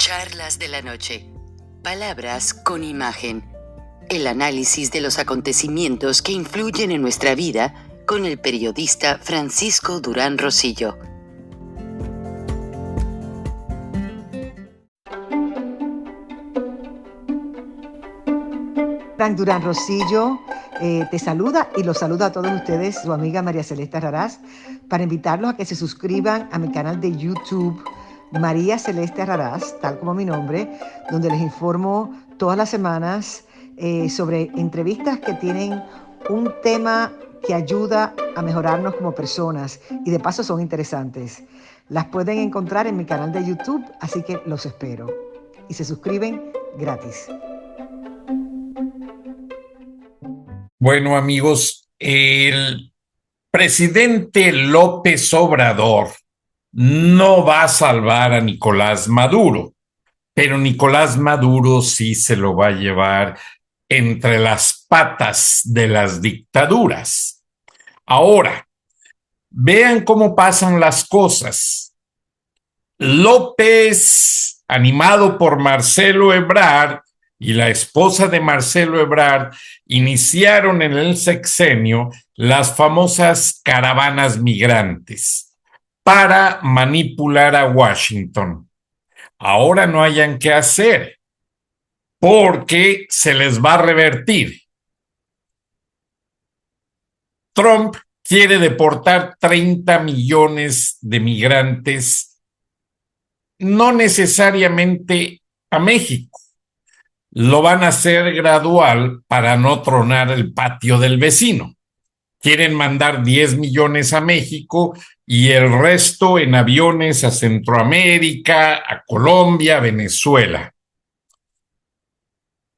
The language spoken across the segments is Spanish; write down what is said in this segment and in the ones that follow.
Charlas de la noche. Palabras con imagen. El análisis de los acontecimientos que influyen en nuestra vida con el periodista Francisco Durán Rosillo. Frank Durán Rosillo te saluda y los saluda a todos ustedes, su amiga María Celeste Raraz, para invitarlos a que se suscriban a mi canal de YouTube, María Celeste Raraz, tal como mi nombre, donde les informo todas las semanas sobre entrevistas que tienen un tema que ayuda a mejorarnos como personas y de paso son interesantes. Las pueden encontrar en mi canal de YouTube, así que los espero. Y se suscriben gratis. Bueno, amigos, el presidente López Obrador no va a salvar a Nicolás Maduro, pero Nicolás Maduro sí se lo va a llevar entre las patas de las dictaduras. Ahora, vean cómo pasan las cosas. López, animado por Marcelo Ebrard, y la esposa de Marcelo Ebrard iniciaron en el sexenio las famosas caravanas migrantes para manipular a Washington. Ahora no hayan qué hacer porque se les va a revertir. Trump quiere deportar 30 millones de migrantes, no necesariamente a México. Lo van a hacer gradual para no tronar el patio del vecino. Quieren mandar 10 millones a México y el resto en aviones a Centroamérica, a Colombia, a Venezuela.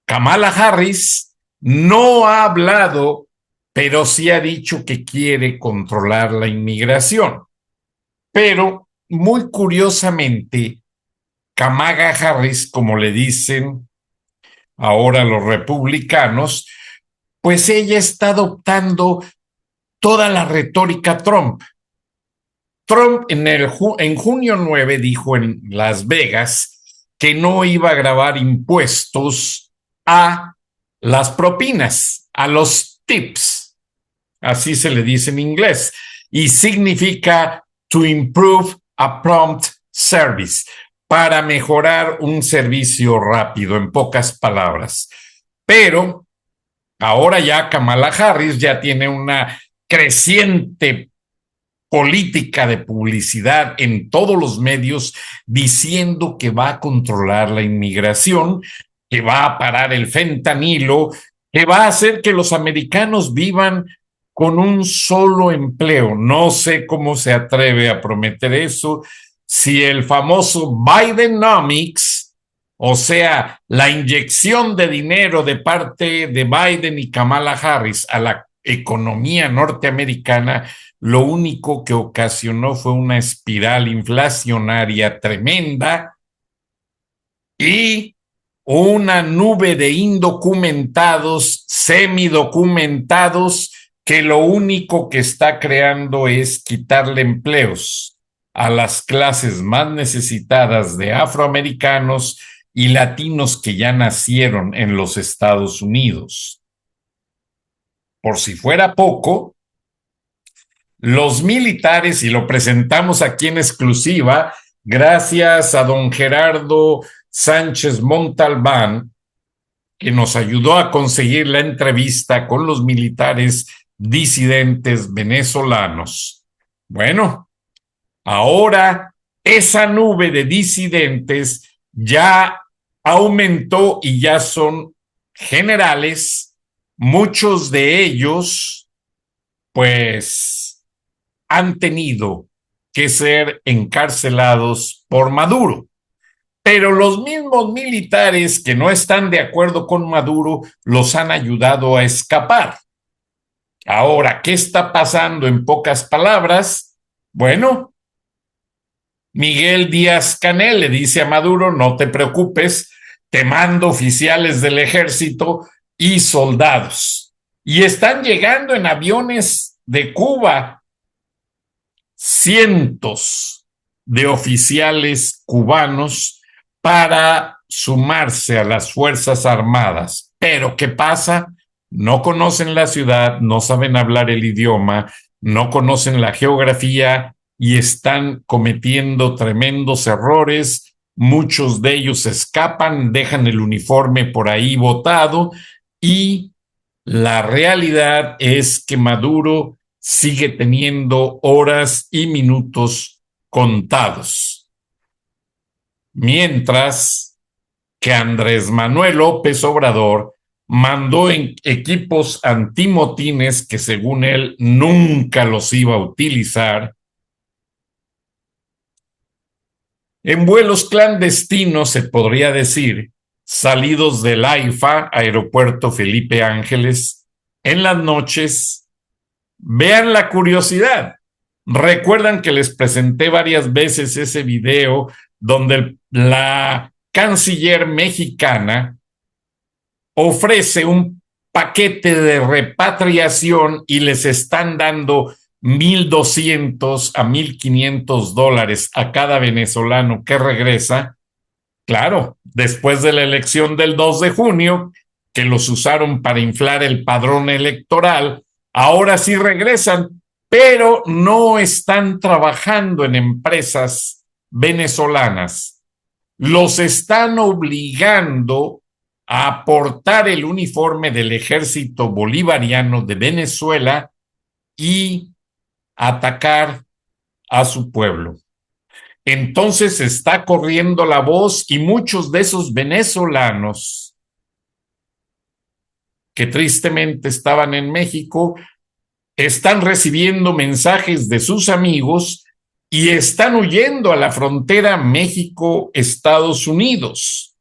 Kamala Harris no ha hablado, pero sí ha dicho que quiere controlar la inmigración. Pero, muy curiosamente, Kamala Harris, como le dicen ahora los republicanos, pues ella está adoptando toda la retórica Trump. Trump en junio 9 dijo en Las Vegas que no iba a grabar impuestos a las propinas, a los tips, así se le dice en inglés, y significa to improve a prompt service, para mejorar un servicio rápido, en pocas palabras. Pero ahora ya Kamala Harris ya tiene una creciente política de publicidad en todos los medios diciendo que va a controlar la inmigración, que va a parar el fentanilo, que va a hacer que los americanos vivan con un solo empleo. No sé cómo se atreve a prometer eso. Si el famoso Bidenomics, o sea, la inyección de dinero de parte de Biden y Kamala Harris a la economía norteamericana, lo único que ocasionó fue una espiral inflacionaria tremenda y una nube de indocumentados, semidocumentados, que lo único que está creando es quitarle empleos a las clases más necesitadas de afroamericanos y latinos que ya nacieron en los Estados Unidos. Por si fuera poco, los militares, y lo presentamos aquí en exclusiva, gracias a don Gerardo Sánchez Montalbán, que nos ayudó a conseguir la entrevista con los militares disidentes venezolanos. Bueno, ahora esa nube de disidentes ya aumentó y ya son generales. Muchos de ellos, pues, han tenido que ser encarcelados por Maduro. Pero los mismos militares que no están de acuerdo con Maduro los han ayudado a escapar. Ahora, ¿qué está pasando en pocas palabras? Bueno, Miguel Díaz-Canel le dice a Maduro: no te preocupes, te mando oficiales del ejército y soldados. Y están llegando en aviones de Cuba cientos de oficiales cubanos para sumarse a las Fuerzas Armadas. Pero ¿qué pasa? No conocen la ciudad, no saben hablar el idioma, no conocen la geografía y están cometiendo tremendos errores. Muchos de ellos escapan, dejan el uniforme por ahí botado y la realidad es que Maduro sigue teniendo horas y minutos contados. Mientras que Andrés Manuel López Obrador mandó en equipos antimotines que según él nunca los iba a utilizar, en vuelos clandestinos, se podría decir, salidos del AIFA, Aeropuerto Felipe Ángeles, en las noches. Vean la curiosidad. Recuerdan que les presenté varias veces ese video donde la canciller mexicana ofrece un paquete de repatriación y les están dando $1,200 a $1,500 a cada venezolano que regresa. Claro, después de la elección del 2 de junio, que los usaron para inflar el padrón electoral, ahora sí regresan, pero no están trabajando en empresas venezolanas. Los están obligando a portar el uniforme del Ejército Bolivariano de Venezuela y atacar a su pueblo. Entonces está corriendo la voz y muchos de esos venezolanos que tristemente estaban en México están recibiendo mensajes de sus amigos y están huyendo a la frontera México-Estados Unidos,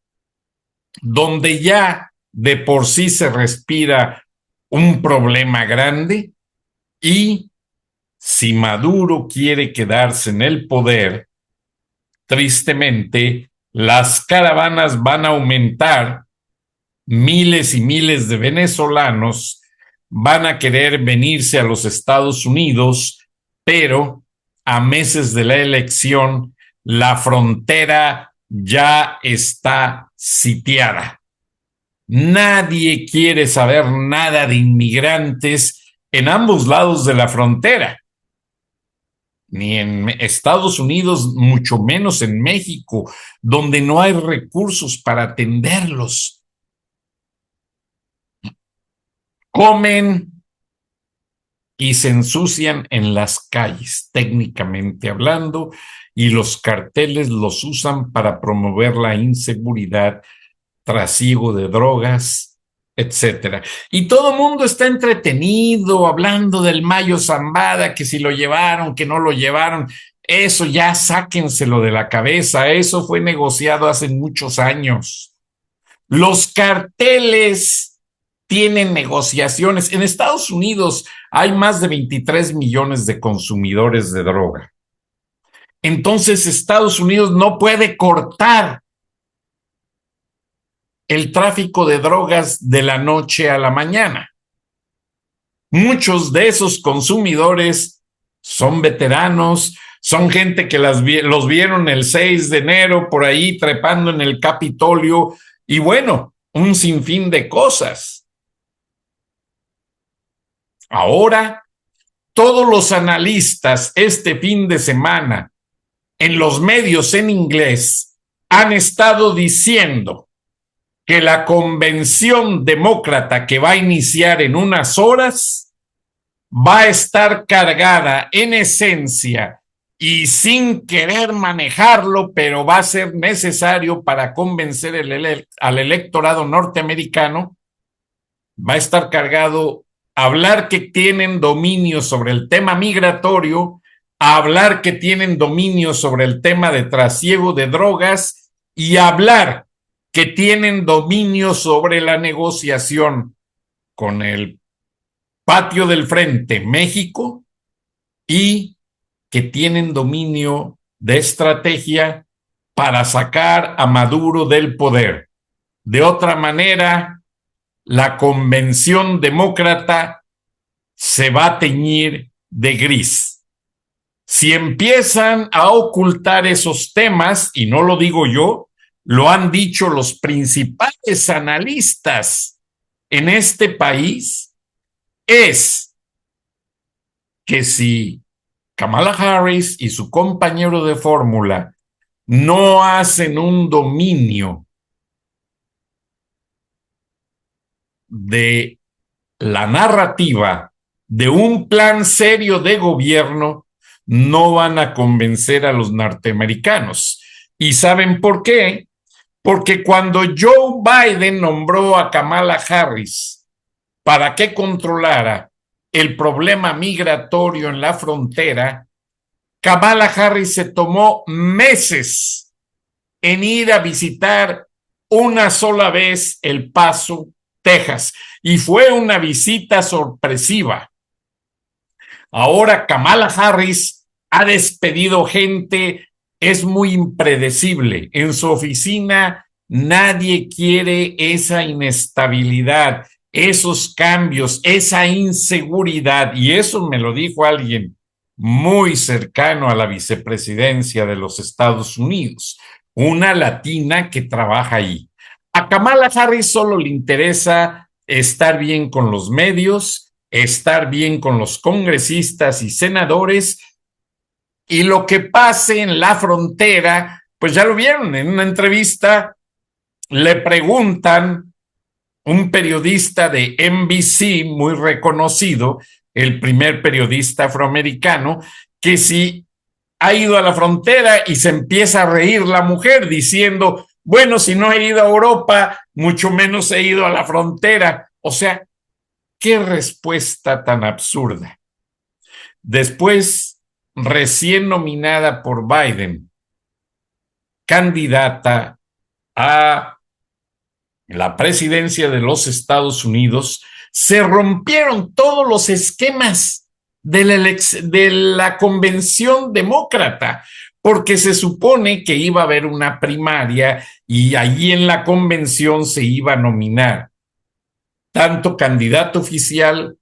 donde ya de por sí se respira un problema grande y si Maduro quiere quedarse en el poder, tristemente, las caravanas van a aumentar, miles y miles de venezolanos van a querer venirse a los Estados Unidos, pero a meses de la elección, la frontera ya está sitiada. Nadie quiere saber nada de inmigrantes en ambos lados de la frontera. Ni en Estados Unidos, mucho menos en México, donde no hay recursos para atenderlos. Comen y se ensucian en las calles, técnicamente hablando, y los carteles los usan para promover la inseguridad, trasiego de drogas, etcétera. Y todo el mundo está entretenido hablando del Mayo Zambada, que si lo llevaron, que no lo llevaron. Eso ya sáquenselo de la cabeza, eso fue negociado hace muchos años. Los carteles tienen negociaciones. En Estados Unidos hay más de 23 millones de consumidores de droga. Entonces Estados Unidos no puede cortar el tráfico de drogas de la noche a la mañana. Muchos de esos consumidores son veteranos, son gente que los vieron el 6 de enero por ahí trepando en el Capitolio y bueno, un sinfín de cosas. Ahora, todos los analistas este fin de semana en los medios en inglés han estado diciendo que la convención demócrata que va a iniciar en unas horas va a estar cargada en esencia y sin querer manejarlo, pero va a ser necesario para convencer al electorado norteamericano, va a estar cargado a hablar que tienen dominio sobre el tema migratorio, a hablar que tienen dominio sobre el tema de trasiego de drogas y a hablar que tienen dominio sobre la negociación con el patio del frente México y que tienen dominio de estrategia para sacar a Maduro del poder. De otra manera, la convención demócrata se va a teñir de gris. Si empiezan a ocultar esos temas, y no lo digo yo, lo han dicho los principales analistas en este país, es que si Kamala Harris y su compañero de fórmula no hacen un dominio de la narrativa de un plan serio de gobierno, no van a convencer a los norteamericanos. ¿Y saben por qué? Porque cuando Joe Biden nombró a Kamala Harris para que controlara el problema migratorio en la frontera, Kamala Harris se tomó meses en ir a visitar una sola vez El Paso, Texas, y fue una visita sorpresiva. Ahora Kamala Harris ha despedido gente, es muy impredecible. En su oficina nadie quiere esa inestabilidad, esos cambios, esa inseguridad, y eso me lo dijo alguien muy cercano a la vicepresidencia de los Estados Unidos, una latina que trabaja ahí. A Kamala Harris solo le interesa estar bien con los medios, estar bien con los congresistas y senadores, y lo que pase en la frontera, pues ya lo vieron en una entrevista, le preguntan un periodista de NBC muy reconocido, el primer periodista afroamericano, que si ha ido a la frontera, y se empieza a reír la mujer diciendo, bueno, si no he ido a Europa, mucho menos he ido a la frontera. O sea, qué respuesta tan absurda. Después, recién nominada por Biden, candidata a la presidencia de los Estados Unidos, se rompieron todos los esquemas de la convención demócrata, porque se supone que iba a haber una primaria y allí en la convención se iba a nominar tanto candidato oficial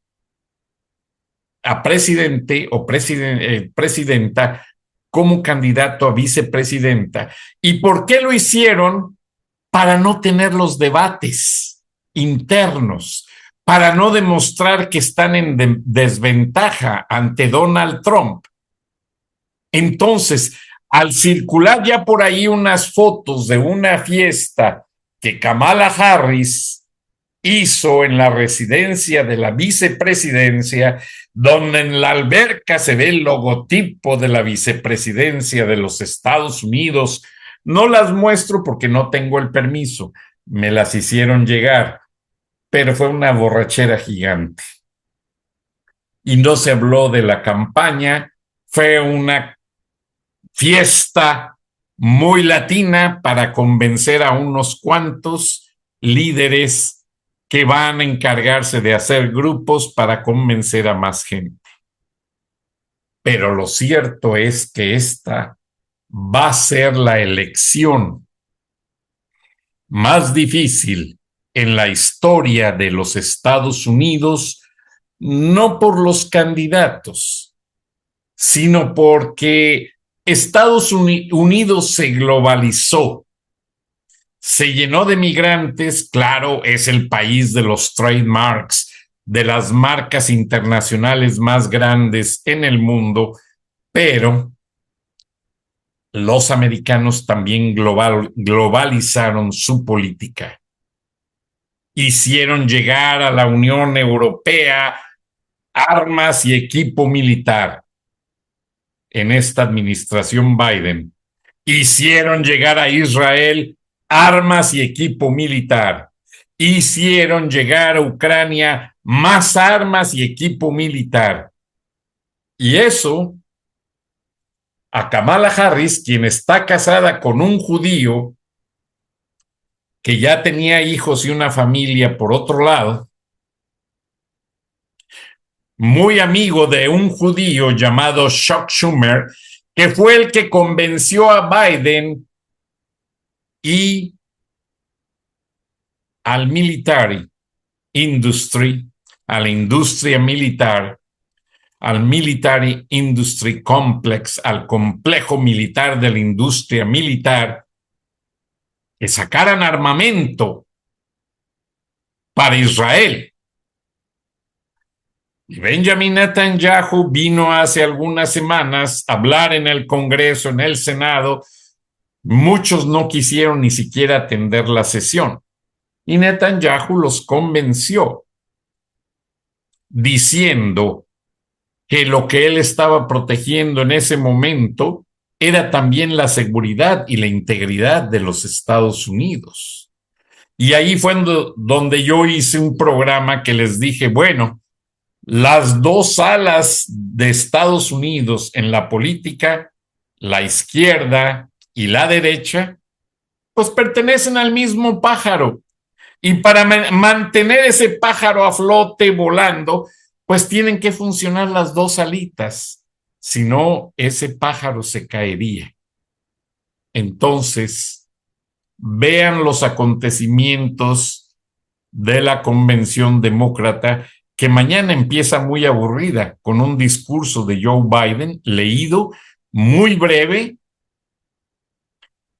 a presidente o presidenta como candidato a vicepresidenta. ¿Y por qué lo hicieron? Para no tener los debates internos, para no demostrar que están en desventaja ante Donald Trump. Entonces, al circular ya por ahí unas fotos de una fiesta que Kamala Harris hizo en la residencia de la vicepresidencia, donde en la alberca se ve el logotipo de la vicepresidencia de los Estados Unidos. No las muestro porque no tengo el permiso, me las hicieron llegar, pero fue una borrachera gigante. Y no se habló de la campaña, fue una fiesta muy latina para convencer a unos cuantos líderes que van a encargarse de hacer grupos para convencer a más gente. Pero lo cierto es que esta va a ser la elección más difícil en la historia de los Estados Unidos, no por los candidatos, sino porque Estados Unidos se globalizó, se llenó de migrantes. Claro, es el país de los trademarks, de las marcas internacionales más grandes en el mundo, pero los americanos también globalizaron su política. Hicieron llegar a la Unión Europea armas y equipo militar. En esta administración Biden, hicieron llegar a Israel armas y equipo militar. Hicieron llegar a Ucrania más armas y equipo militar. Y eso, a Kamala Harris, quien está casada con un judío que ya tenía hijos y una familia por otro lado, muy amigo de un judío llamado Chuck Schumer, que fue el que convenció a Biden y al military industry, a la industria militar, al military industry complex, al complejo militar de la industria militar, que sacaran armamento para Israel. Y Benjamin Netanyahu vino hace algunas semanas a hablar en el Congreso, en el Senado. Muchos no quisieron ni siquiera atender la sesión. Y Netanyahu los convenció, diciendo que lo que él estaba protegiendo en ese momento era también la seguridad y la integridad de los Estados Unidos. Y ahí fue donde yo hice un programa que les dije, bueno, las dos alas de Estados Unidos en la política, la izquierda y la derecha, pues pertenecen al mismo pájaro. Y para mantener ese pájaro a flote volando, pues tienen que funcionar las dos alitas. Si no, ese pájaro se caería. Entonces, vean los acontecimientos de la Convención Demócrata, que mañana empieza muy aburrida, con un discurso de Joe Biden leído, muy breve,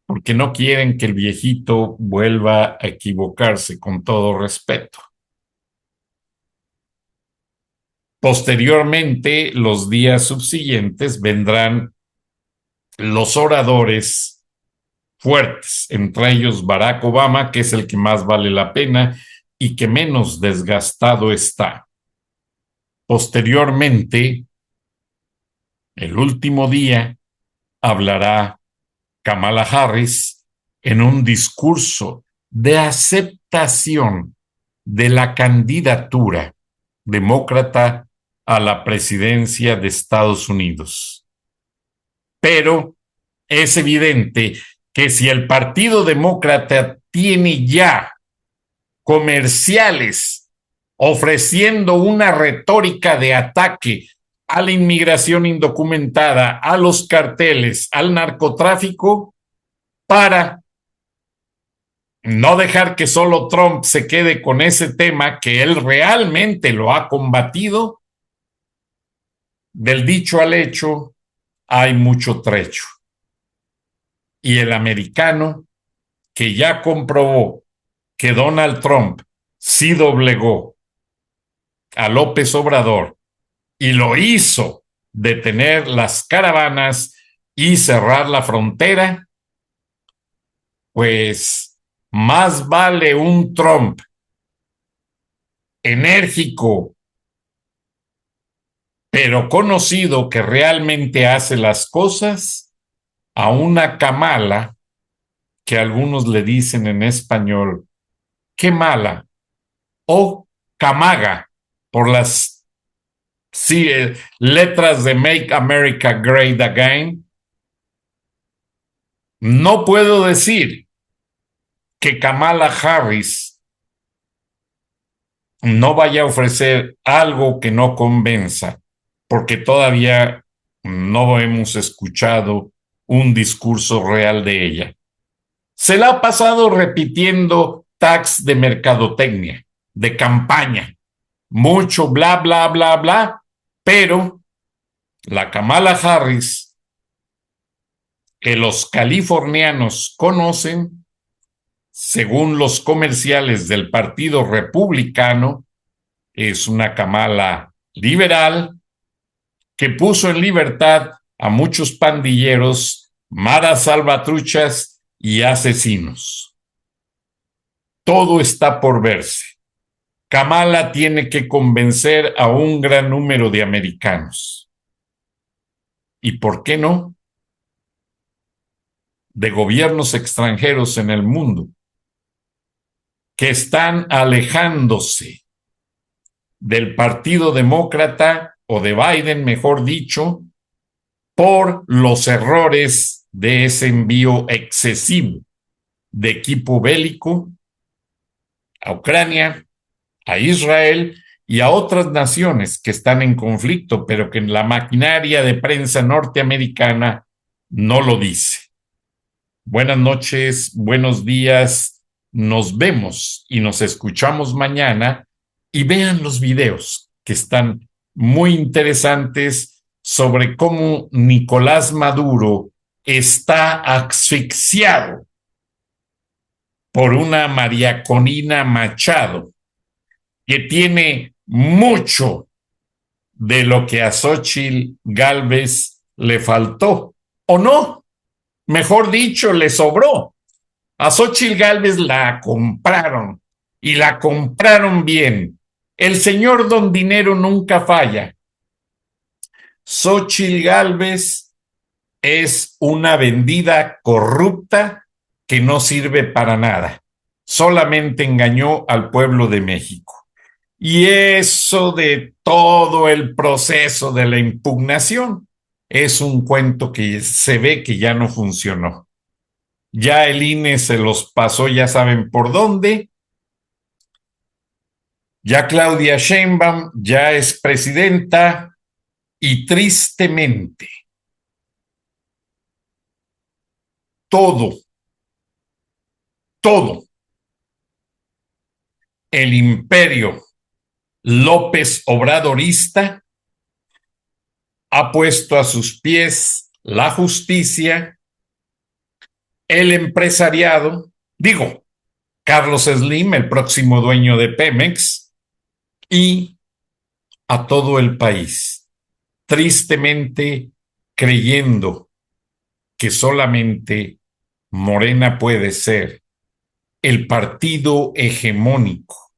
porque no quieren que el viejito vuelva a equivocarse, con todo respeto. Posteriormente, los días subsiguientes, vendrán los oradores fuertes, entre ellos Barack Obama, que es el que más vale la pena y que menos desgastado está. Posteriormente, el último día, hablará Kamala Harris en un discurso de aceptación de la candidatura demócrata a la presidencia de Estados Unidos. Pero es evidente que si el Partido Demócrata tiene ya comerciales ofreciendo una retórica de ataque a la inmigración indocumentada, a los carteles, al narcotráfico, para no dejar que solo Trump se quede con ese tema que él realmente lo ha combatido, del dicho al hecho hay mucho trecho. Y el americano, que ya comprobó que Donald Trump sí doblegó a López Obrador y lo hizo detener las caravanas y cerrar la frontera, pues más vale un Trump enérgico, pero conocido, que realmente hace las cosas, a una Kamala, que algunos le dicen en español, qué mala, o Kamaga, por las letras de Make America Great Again. No puedo decir que Kamala Harris no vaya a ofrecer algo que no convenza, porque todavía no hemos escuchado un discurso real de ella. Se la ha pasado repitiendo tags de mercadotecnia, de campaña, mucho bla, bla, bla, bla, pero la Kamala Harris, que los californianos conocen, según los comerciales del Partido Republicano, es una Kamala liberal que puso en libertad a muchos pandilleros, maras salvatruchas y asesinos. Todo está por verse. Kamala tiene que convencer a un gran número de americanos. ¿Y por qué no? De gobiernos extranjeros en el mundo que están alejándose del Partido Demócrata, o de Biden, mejor dicho, por los errores de ese envío excesivo de equipo bélico a Ucrania, a Israel y a otras naciones que están en conflicto, pero que en la maquinaria de prensa norteamericana no lo dice. Buenas noches, buenos días, nos vemos y nos escuchamos mañana, y vean los videos que están muy interesantes sobre cómo Nicolás Maduro está asfixiado por una María Corina Machado, que tiene mucho de lo que a Xóchitl Gálvez le faltó, o no, mejor dicho, le sobró. A Xóchitl Gálvez la compraron y la compraron bien. El señor Don Dinero nunca falla. Xóchitl Gálvez es una vendida corrupta que no sirve para nada. Solamente engañó al pueblo de México. Y eso de todo el proceso de la impugnación es un cuento que se ve que ya no funcionó. Ya el INE se los pasó, ya saben por dónde. Ya Claudia Sheinbaum ya es presidenta y tristemente todo el imperio López Obradorista ha puesto a sus pies la justicia, el empresariado, digo, Carlos Slim, el próximo dueño de Pemex, y a todo el país, tristemente creyendo que solamente Morena puede ser el partido hegemónico,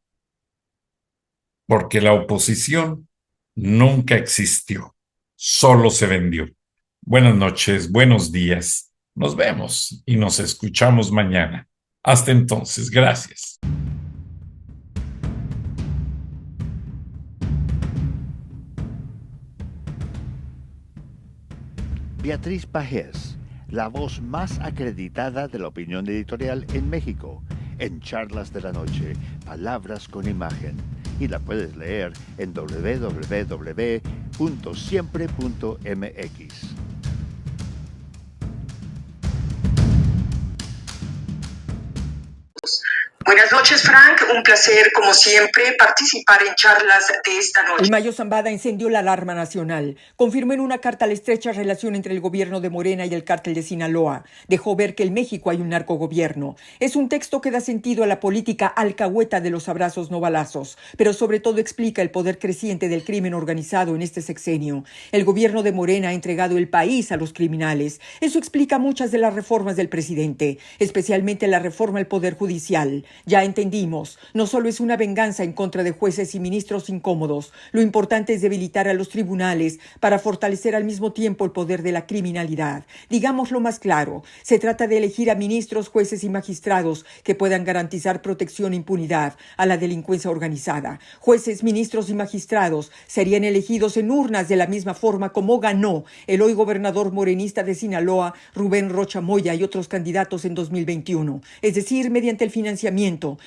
porque la oposición nunca existió, solo se vendió. Buenas noches, buenos días, nos vemos y nos escuchamos mañana. Hasta entonces, gracias. Beatriz Pajés, la voz más acreditada de la opinión editorial en México, en Charlas de la Noche, Palabras con Imagen. Y la puedes leer en www.siempre.mx. Buenas noches, Frank. Un placer, como siempre, participar en charlas de esta noche. El Mayo Zambada encendió la alarma nacional. Confirmó en una carta la estrecha relación entre el gobierno de Morena y el cártel de Sinaloa. Dejó ver que en México hay un narcogobierno. Es un texto que da sentido a la política alcahueta de los abrazos no balazos, pero sobre todo explica el poder creciente del crimen organizado en este sexenio. El gobierno de Morena ha entregado el país a los criminales. Eso explica muchas de las reformas del presidente, especialmente la reforma al Poder Judicial. Ya entendimos, no solo es una venganza en contra de jueces y ministros incómodos, lo importante es debilitar a los tribunales para fortalecer al mismo tiempo el poder de la criminalidad. Digámoslo más claro, se trata de elegir a ministros, jueces y magistrados que puedan garantizar protección e impunidad a la delincuencia organizada. Jueces, ministros y magistrados serían elegidos en urnas de la misma forma como ganó el hoy gobernador morenista de Sinaloa, Rubén Rocha Moya, y otros candidatos en 2021, es decir, mediante el financiamiento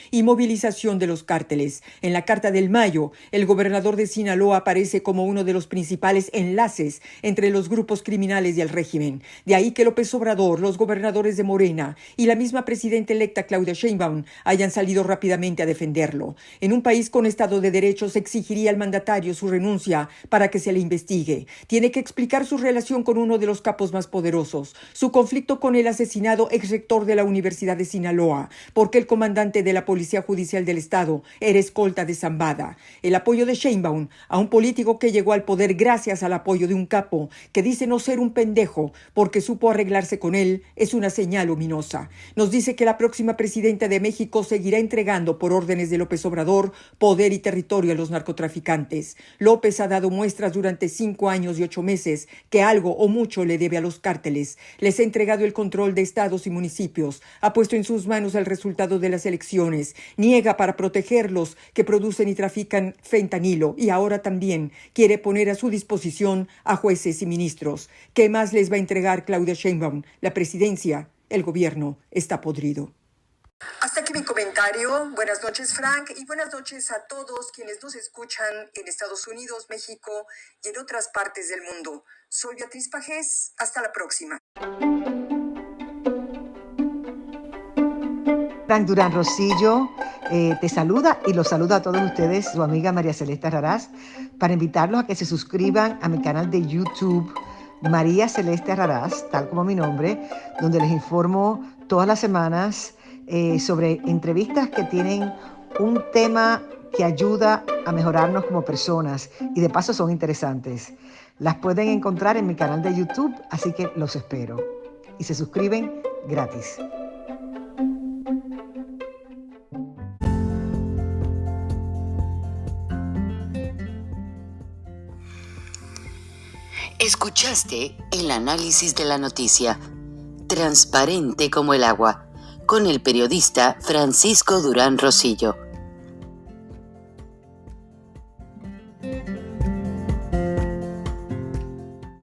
y movilización de los cárteles. En la Carta del Mayo, el gobernador de Sinaloa aparece como uno de los principales enlaces entre los grupos criminales y el régimen. De ahí que López Obrador, los gobernadores de Morena y la misma presidenta electa Claudia Sheinbaum hayan salido rápidamente a defenderlo. En un país con Estado de Derecho se exigiría al mandatario su renuncia para que se le investigue. Tiene que explicar su relación con uno de los capos más poderosos, su conflicto con el asesinado exrector de la Universidad de Sinaloa, porque el comandante de la Policía Judicial del Estado era escolta de Zambada. El apoyo de Sheinbaum a un político que llegó al poder gracias al apoyo de un capo que dice no ser un pendejo porque supo arreglarse con él es una señal luminosa. Nos dice que la próxima presidenta de México seguirá entregando por órdenes de López Obrador poder y territorio a los narcotraficantes. López ha dado muestras durante 5 años y 8 meses que algo o mucho le debe a los cárteles. Les ha entregado el control de estados y municipios, ha puesto en sus manos el resultado de las elecciones, niega para protegerlos que producen y trafican fentanilo y ahora también quiere poner a su disposición a jueces y ministros. ¿Qué más les va a entregar Claudia Sheinbaum? La presidencia, el gobierno está podrido. Hasta aquí mi comentario. Buenas noches, Frank, y buenas noches a todos quienes nos escuchan en Estados Unidos, México y en otras partes del mundo. Soy Beatriz Pajés. Hasta la próxima. Frank Durán Rosillo te saluda y los saluda a todos ustedes, su amiga María Celeste Raraz, para invitarlos a que se suscriban a mi canal de YouTube, María Celeste Raraz, tal como mi nombre, donde les informo todas las semanas sobre entrevistas que tienen un tema que ayuda a mejorarnos como personas y de paso son interesantes. Las pueden encontrar en mi canal de YouTube, así que los espero. Y se suscriben gratis. Escuchaste el análisis de la noticia, transparente como el agua, con el periodista Francisco Durán Rosillo.